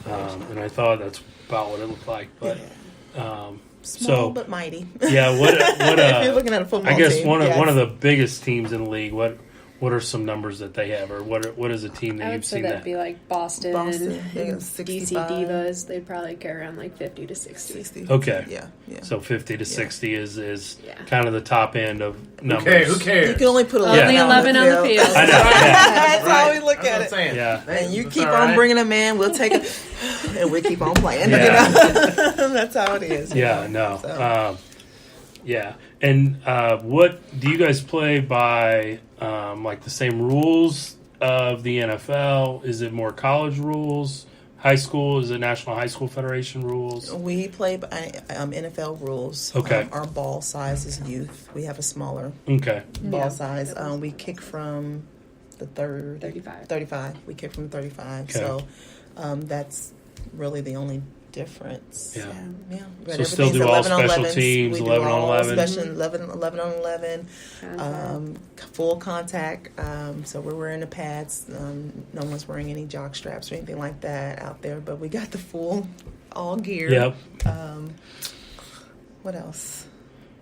And I thought that's about what it looked like. But Small but mighty. Yeah, what if you're looking at a football I guess team, one of the biggest teams in the league. What are some numbers that they have, or what is a team that I would you've say seen that'd that? be like Boston they got DC 65. Divas. They'd probably carry around like 50 to 60. Okay. Yeah. So 50 to 60 is Yeah. kind of the top end of numbers. Okay, who cares? You can only put 11, Only 11 on the field. I know. Yeah. That's how we look at it. Yeah. And you That's keep all on right. bringing them in, we'll take it, and we keep on playing. Yeah. You know? That's how it is. Yeah, no. So. Yeah. And what do you guys play by, like the same rules of the NFL? Is it more college rules? High school? Is it National High School Federation rules? We play by NFL rules. Okay. Our ball size is youth. We have a smaller Okay. ball Yeah. size. We kick from the 35. We kick from 35. Okay. So that's really the only difference. Yeah. Yeah. But So still do all 11 on special 11s. teams, We do 11 on all 11? Special 11 on 11. Contact. Full contact. So we're wearing the pads. No one's wearing any jock straps or anything like that out there. But we got the full all gear. Yep. What else?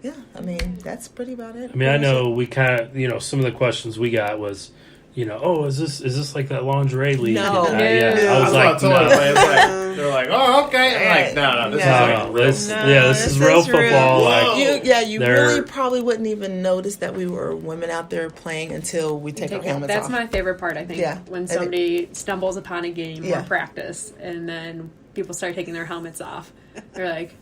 Yeah, I mean that's pretty about it. I mean, I know we kind of, some of the questions we got was, is this like that lingerie league? No. And No. I was like, That's what I no. told them. It's like, they're like, oh, okay. I'm like, no, this is No, like this, real. this is real football. real. Like, Whoa. You They're- really probably wouldn't even notice that we were women out there playing until we take our helmets That's off. my favorite part, I think. Yeah. When somebody stumbles upon a game Yeah. or practice and then people start taking their helmets off. They're like,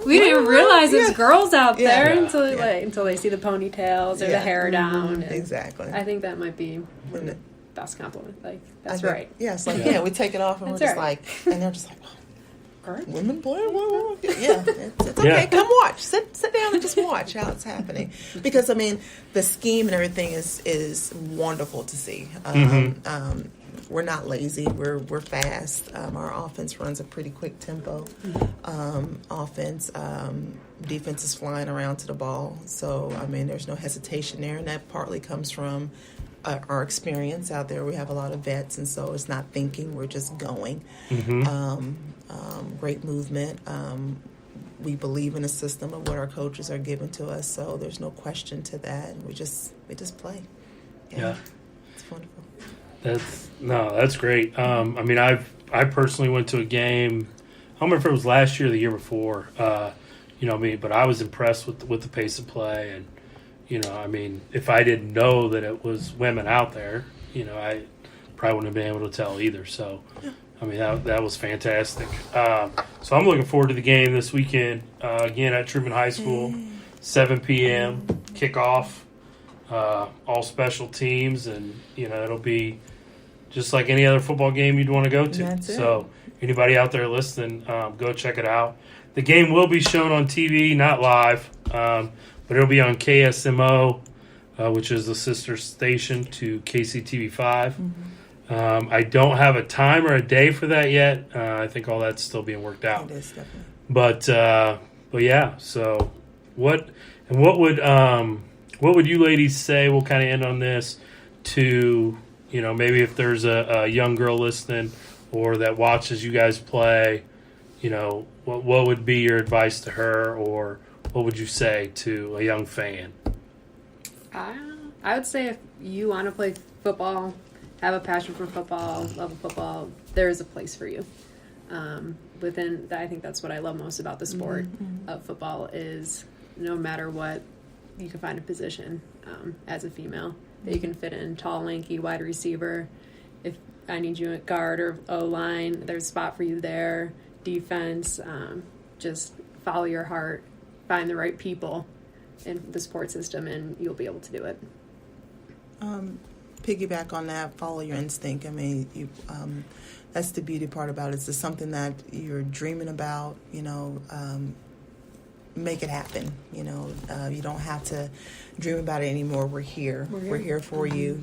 we didn't even realize there's girls out Yeah. there Yeah. until they see the ponytails or the hair down. And Exactly. I think that might be the best compliment. Like, that's I think- right. Yeah, it's like, Yeah. we take it off and That's we're just right. like, and they're just like, Correct. women play? What? Yeah, it's okay. Yeah. Come watch. Sit down and just watch how it's happening. Because I mean, the scheme and everything is wonderful to see. We're not lazy. We're fast. Our offense runs a pretty quick tempo. Offense, defense is flying around to the ball. So I mean, there's no hesitation there, and that partly comes from our experience out there. We have a lot of vets, and so it's not thinking. We're just going. Great movement. We believe in the system of what our coaches are giving to us, so there's no question to that. We just play. Yeah. It's wonderful. That's great. I mean, I personally went to a game. I don't remember if it was last year or the year before. But I was impressed with the pace of play, and I mean, if I didn't know that it was women out there, I probably wouldn't have been able to tell either. So, I mean, that was fantastic. So I'm looking forward to the game this weekend. Again at Truman High School, 7 p.m. kickoff. All special teams, and it'll be just like any other football game you'd want to go to. That's it. So anybody out there listening, go check it out. The game will be shown on TV, not live, but it'll be on KSMO, which is the sister station to KCTV5. I don't have a time or a day for that yet. I think all that's still being worked out. It is definitely. But yeah. So what would you ladies say? We'll kind of end on this to, maybe if there's a young girl listening or that watches you guys play, what would be your advice to her, or what would you say to a young fan? I would say if you want to play football, have a passion for football, love football, there is a place for you. I think that's what I love most about the sport of football is no matter what, you can find a position as a female that you can fit in. Tall, lanky, wide receiver. If I need you at guard or O-line, there's a spot for you there. Defense, just follow your heart, find the right people in the support system, and you'll be able to do it. Piggyback on that, follow your instinct. I mean, that's the beauty part about it. It's just something that you're dreaming about, make it happen. You don't have to dream about it anymore. We're here. We're here for you.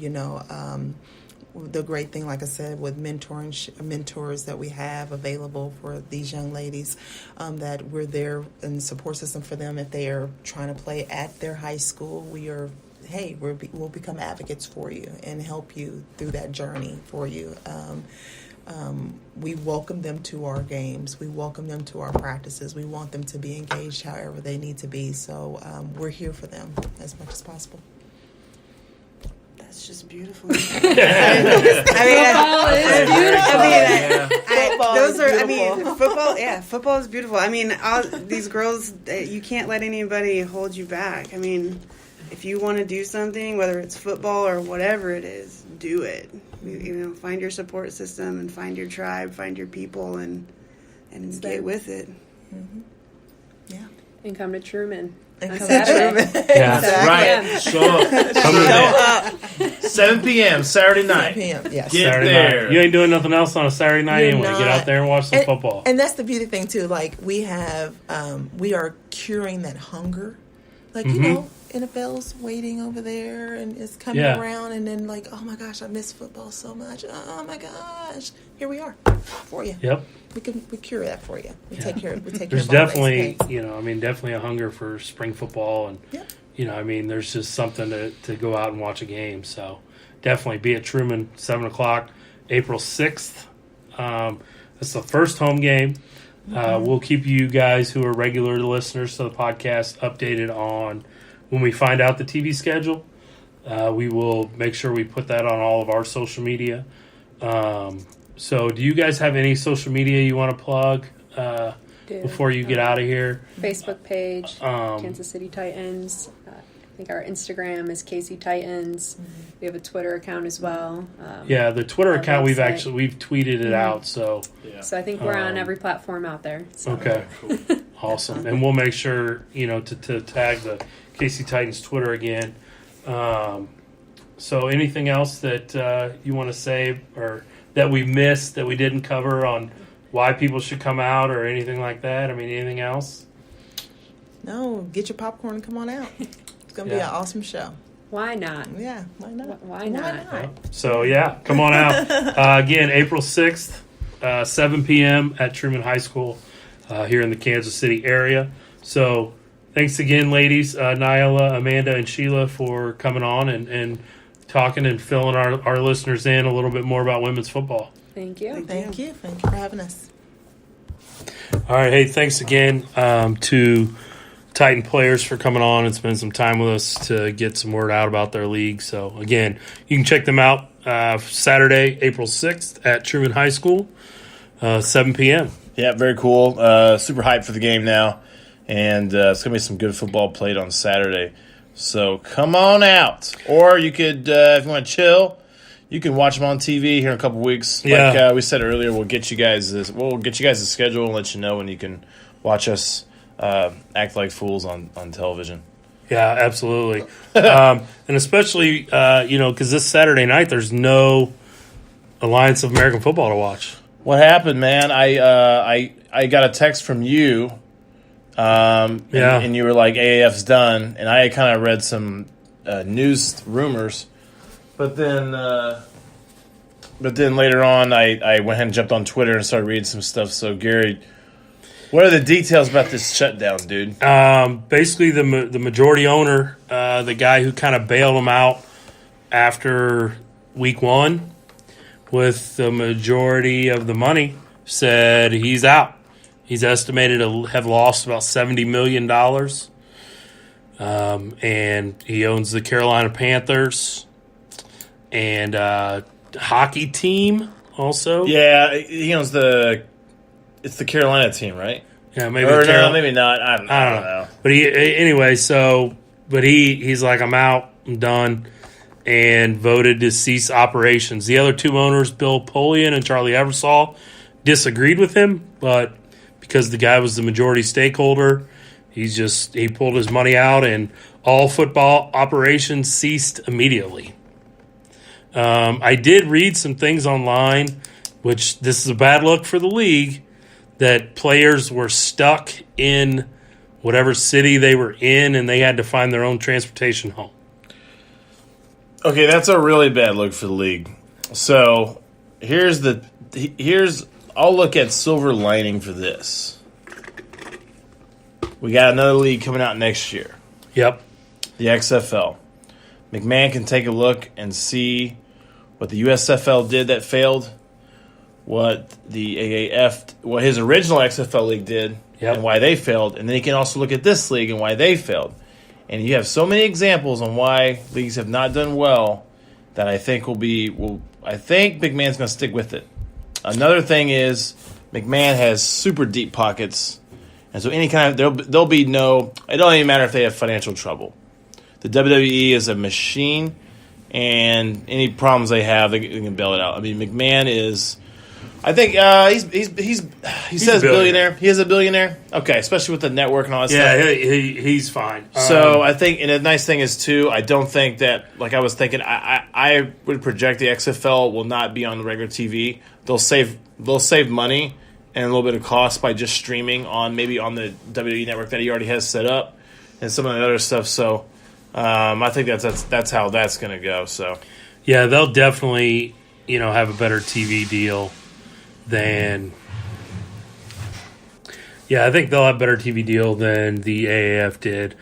The great thing, like I said, with mentors that we have available for these young ladies, that we're there in the support system for them if they are trying to play at their high school. We'll become advocates for you and help you through that journey for you. We welcome them to our games. We welcome them to our practices. We want them to be engaged however they need to be. So we're here for them as much as possible. That's just beautiful. Football is beautiful. I mean, these girls, you can't let anybody hold you back. I mean, if you want to do something, whether it's football or whatever it is, do it. Find your support system and find your tribe, find your people, and get with it. Mm-hmm. Yeah. And come to Truman. And on come Saturday. to Truman. Yeah. Exactly. Right. Show up. 7 p.m. Saturday night. 7 p.m. Yes. Get Saturday there. night. You ain't doing nothing else on a Saturday night You're anyway. Get not. out there and watch some football. And that's the beauty thing too. Like we have, we are curing that hunger. Like NFL's waiting over there and it's coming around, and then like, oh my gosh, I miss football so much. Oh my gosh, here we are for you. Yep. We cure that for you. We take care. We take There's care of all definitely, those things. definitely a hunger for spring football, and there's just something to go out and watch a game. So definitely be at Truman, 7:00, April 6th. That's the first home game. We'll keep you guys who are regular listeners to the podcast updated on when we find out the TV schedule. We will make sure we put that on all of our social media. So do you guys have any social media you want to plug before you get out of here? Facebook page, Kansas City Titans. I think our Instagram is KC Titans. We have a Twitter account as well. The Twitter our account we've website. tweeted it out. So So I think we're on every platform out there. So. okay, awesome. And we'll make sure to tag the KC Titans Twitter again. So anything else that you want to say or that we missed that we didn't cover on why people should come out or anything like that? I mean, anything else? No, get your popcorn and come on out. It's gonna be an awesome show. Why not? Yeah, why not? Why not? So come on out. Again, April 6th, 7 p.m. at Truman High School here in the Kansas City area. So thanks again, ladies, Nyla, Amanda, and Sheila for coming on and talking and filling our listeners in a little bit more about women's football. Thank you. Thank you for having us. All right. Hey, thanks again to Titan players for coming on and spending some time with us to get some word out about their league. So, again, you can check them out Saturday, April 6th at Truman High School, 7 p.m. Yeah, very cool. Super hyped for the game now. And it's going to be some good football played on Saturday. So come on out. Or you could, if you want to chill, you can watch them on TV here in a couple weeks. Yeah. Like we said earlier, we'll get you guys the schedule and let you know when you can watch us act like fools on television. Yeah, absolutely. And especially, because this Saturday night there's no Alliance of American Football to watch. What happened, man? I got a text from you. And you were like, AAF's done, and I had kind of read some news rumors, but then later on, I went ahead and jumped on Twitter and started reading some stuff. So, Gary, what are the details about this shutdown, dude? Basically, the majority owner, the guy who kind of bailed him out after week one with the majority of the money, said he's out. He's estimated to have lost about $70 million. And he owns the Carolina Panthers and hockey team also. Yeah, he owns it's the Carolina team, right? Yeah, maybe. Or no, maybe not. I don't know. But he's like, I'm out, I'm done, and voted to cease operations. The other two owners, Bill Polian and Charlie Eversole, disagreed with him, but because the guy was the majority stakeholder, he pulled his money out and all football operations ceased immediately. I did read some things online, which this is a bad look for the league, that players were stuck in whatever city they were in and they had to find their own transportation home. Okay, that's a really bad look for the league. So I'll look at silver lining for this. We got another league coming out next year. Yep. The XFL. McMahon can take a look and see what the USFL did that failed, what the what his original XFL league did Yep. and why they failed, and then he can also look at this league and why they failed. And you have so many examples on why leagues have not done well that I think I think McMahon's going to stick with it. Another thing is McMahon has super deep pockets, and so any kind of there'll be no. It don't even matter if they have financial trouble. The WWE is a machine, and any problems they have, they can bail it out. I mean, McMahon is. I think he says a billionaire. billionaire. He is a billionaire. Okay, especially with the network and all that stuff. Yeah, he's fine. So I think, and the nice thing is too, I don't think that, like I was thinking, I would project the XFL will not be on the regular TV. They'll save money and a little bit of cost by just streaming on maybe on the WWE network that he already has set up and some of the other stuff. So I think that's how that's going to go. So yeah, they'll definitely have a better TV deal than. Yeah, I think they'll have a better TV deal than the AAF did.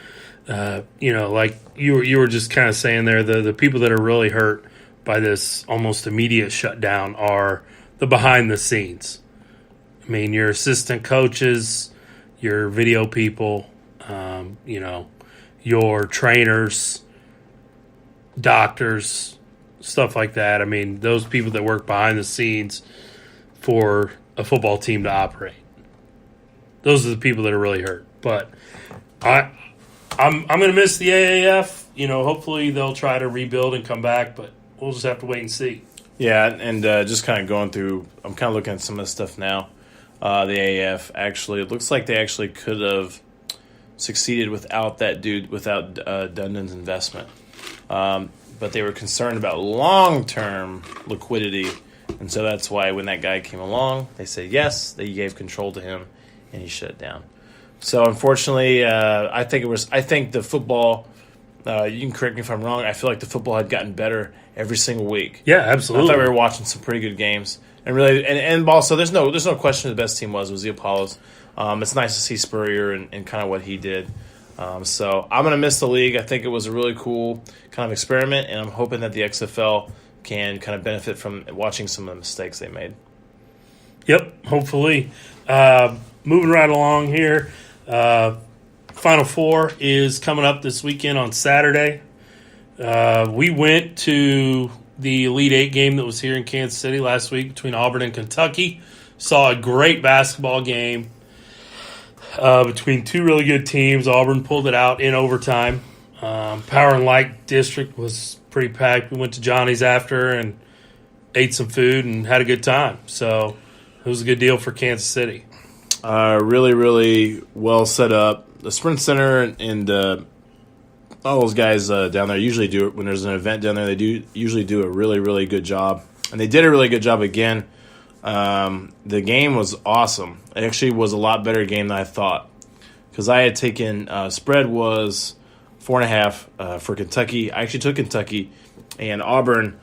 Like you were just kind of saying there, the people that are really hurt by this almost immediate shutdown are the behind the scenes. I mean, your assistant coaches, your video people, your trainers, doctors, stuff like that. I mean, those people that work behind the scenes for a football team to operate. Those are the people that are really hurt. But I'm going to miss the AAF. Hopefully they'll try to rebuild and come back, but we'll just have to wait and see. yeah, and just kind of going through, I'm kind of looking at some of the stuff now. The AAF actually, it looks like they actually could have succeeded without that dude, without Dundon's investment. But they were concerned about long-term liquidity, and so that's why when that guy came along, they said yes, they gave control to him, and he shut it down. So unfortunately, I think the football, you can correct me if I'm wrong, I feel like the football had gotten better every single week. Yeah, I absolutely. thought we were watching some pretty good games, and really, and also there's no question who the best team was the Apollos. It's nice to see Spurrier and kind of what he did. So I'm gonna miss the league. I think it was a really cool kind of experiment, and I'm hoping that the XFL can kind of benefit from watching some of the mistakes they made. Yep, hopefully. Moving right along here. Final Four is coming up this weekend on Saturday. We went to the Elite Eight game that was here in Kansas City last week between Auburn and Kentucky. Saw a great basketball game between two really good teams. Auburn pulled it out in overtime. Power and Light District was pretty packed. We went to Johnny's after and ate some food and had a good time. So it was a good deal for Kansas City. Really, really well set up. The Sprint Center and all those guys down there usually do it when there's an event down there. They usually do a really, really good job, and they did a really good job again. The game was awesome. It actually was a lot better game than I thought, because I had taken spread was 4.5 for Kentucky. I actually took Kentucky, and Auburn,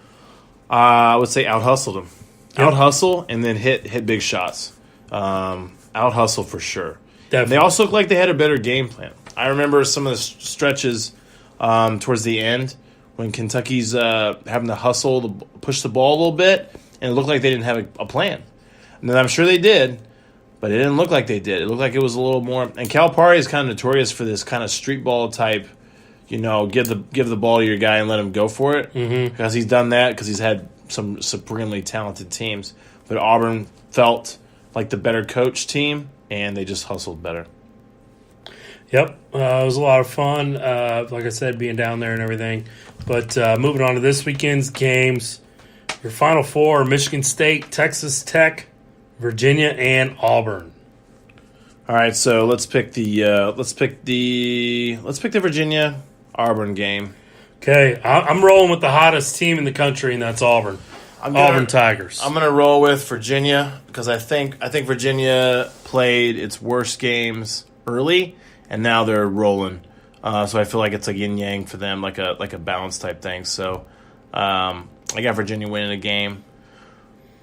I would say out hustled them, out hustle, and then hit big shots. Out hustle for sure. Definitely. They also looked like they had a better game plan. I remember some of the stretches towards the end when Kentucky's having to hustle, push the ball a little bit, and it looked like they didn't have a plan. And then I'm sure they did, but it didn't look like they did. It looked like it was a little more. And Calipari is kind of notorious for this kind of street ball type, give the ball to your guy and let him go for it. Because he's done that because he's had some supremely talented teams. But Auburn felt like the better coach team, and they just hustled better. Yep, it was a lot of fun. Like I said, being down there and everything. But moving on to this weekend's games, your Final Four: Michigan State, Texas Tech, Virginia, and Auburn. All right, so let's pick the Virginia Auburn game. Okay, I'm rolling with the hottest team in the country, and that's Auburn. Auburn Tigers. I'm going to roll with Virginia because I think Virginia played its worst games early, and now they're rolling. So I feel like it's like yin yang for them, like a balance type thing. So I got Virginia winning a game.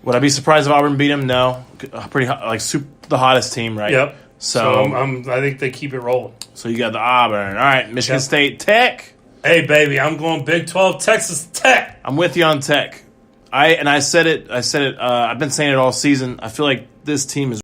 Would I be surprised if Auburn beat them? No, pretty hot, the hottest team, right? Yep. So I think they keep it rolling. So you got the Auburn. All right, Michigan State Tech. Hey baby, I'm going Big 12 Texas Tech. I'm with you on Tech. I said it. I've been saying it all season. I feel like this team is